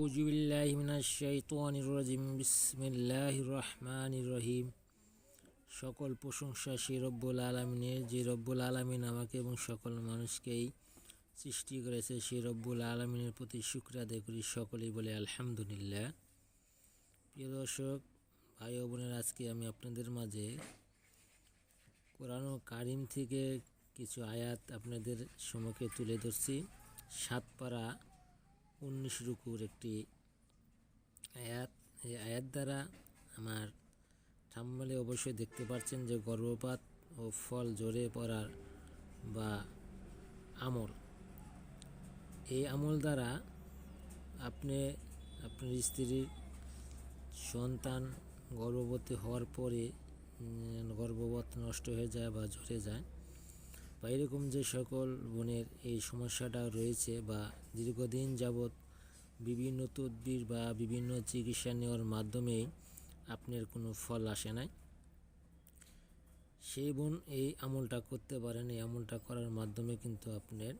আউযু বিল্লাহি মিনাশ শাইতানির রাজিম বিসমিল্লাহির রহমানির রহিম। সকল প্রশংসা সেই রব্বুল আলামিনের, যে রব্বুল আলামিন আমাকে এবং সকল মানুষকেই সৃষ্টি করেছে। সেই রব্বুল আলামিনের প্রতি শুকরিয়া আদায় করি, সকলেই বলে আলহামদুলিল্লাহ। প্রিয় দর্শক, ভাই ও বোনের, আজকে আমি আপনাদের মাঝে কোরআন কারিম থেকে কিছু আয়াত আপনাদের সম্মুখে তুলে ধরছি। 7 পারা 19 রুকুর একটি আয়াত। এই আয়াত দ্বারা আমার থাম্বনেলে অবশ্যই দেখতে পাচ্ছেন যে গর্ভপাত ও ফল ঝরে পড়ার বা আমল, এই আমল দ্বারা আপনি আপনার স্ত্রীর সন্তান গর্ভবতী হওয়ার পরে গর্ভপাত নষ্ট হয়ে যায় বা ঝরে যায়, বা এরকম যে সকল বোনের এই সমস্যাটা রয়েছে বা দীর্ঘদিন যাবৎ বিভিন্ন তদবির বা বিভিন্ন চিকিৎসা নেওয়ার মাধ্যমেই আপনার কোনো ফল আসে নাই, সেই বোন এই আমলটা করতে পারেন। এই আমলটা করার মাধ্যমে কিন্তু আপনার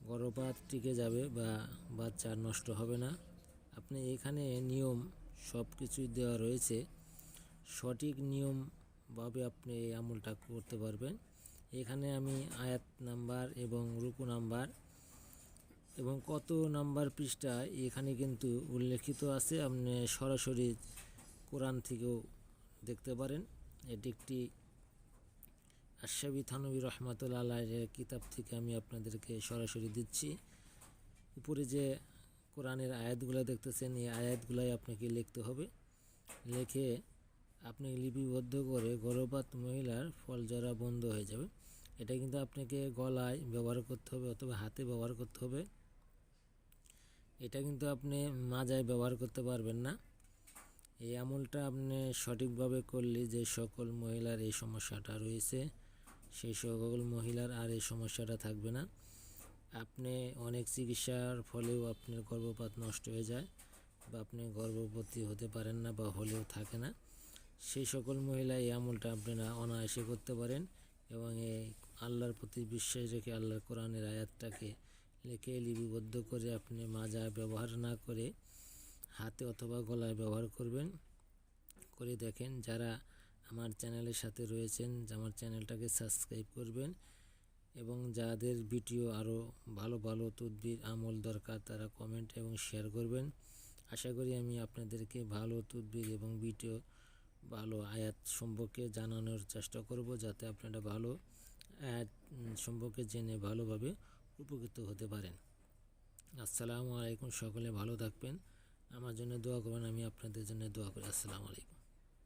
গর্ভপাত টিকে যাবে বা বাচ্চা নষ্ট হবে না। আপনি এখানে নিয়ম সব কিছুই দেওয়া রয়েছে, সঠিক নিয়মভাবে আপনি এই আমলটা করতে পারবেন। এখানে আমি আয়াত নাম্বার এবং রুকু নাম্বার এবং কত নাম্বার পৃষ্ঠা এখানে কিন্তু উল্লেখিত আছে। আপনি সরাসরি কোরআন থেকেও দেখতে পারেন। এটি একটি আশরাফি থানভী রহমাতুল্লাহ আলাইহির কিতাব থেকে আমি আপনাদেরকে সরাসরি দিচ্ছি। উপরে যে কোরআনের আয়াতগুলো দেখতেছেন, এই আয়াতগুলাই আপনাকে লিখতে হবে। লিখে আপনি লিপিবদ্ধ করে গর্ভপাত মহিলার ফল ঝরা বন্ধ হয়ে যাবে। এটা কিন্তু আপনাকে গলায় ব্যবহার করতে হবে অথবা হাতে ব্যবহার করতে হবে। এটা কিন্তু আপনি মাজায় ব্যবহার করতে পারবেন না। এই আমলটা আপনি সঠিকভাবে করলে যে সকল মহিলার এই সমস্যাটা রয়েছে, সেই সকল মহিলার আর এই সমস্যাটা থাকবে না। আপনি অনেক চিকিৎসার ফলেও আপনার গর্ভপাত নষ্ট হয়ে যায় বা আপনি গর্ভবতী হতে পারেন না বা হলেও থাকে না, সেই সকল মহিলা এই আমলটা আপনারা অনায়াসে করতে পারেন। এবং এই আল্লাহর প্রতি বিশ্বাস রেখে আল্লাহর কোরআনের আয়াতটাকে লিখে লিপিবদ্ধ করে আপনি মাজা ব্যবহার না করে হাতে অথবা গলায় ব্যবহার করবেন। করে দেখেন। যারা আমার চ্যানেলের সাথে রয়েছেন, আমার চ্যানেলটাকে সাবস্ক্রাইব করবেন এবং যাদের ভিডিও আরও ভালো ভালো তদবির আমল দরকার তারা কমেন্ট এবং শেয়ার করবেন। আশা করি আমি আপনাদেরকে ভালো তদবির এবং ভিডিও ভালো আয়াত সম্পর্কে জানানোর চেষ্টা করব, যাতে আপনারা ভালো আয়াত সম্পর্কে জেনে ভালোভাবে উপকৃত হতে পারেন। আসসালামু আলাইকুম। সকলে ভালো থাকবেন, আমার জন্য দোয়া করবেন, আমি আপনাদের জন্য দোয়া করি। আসসালামু আলাইকুম।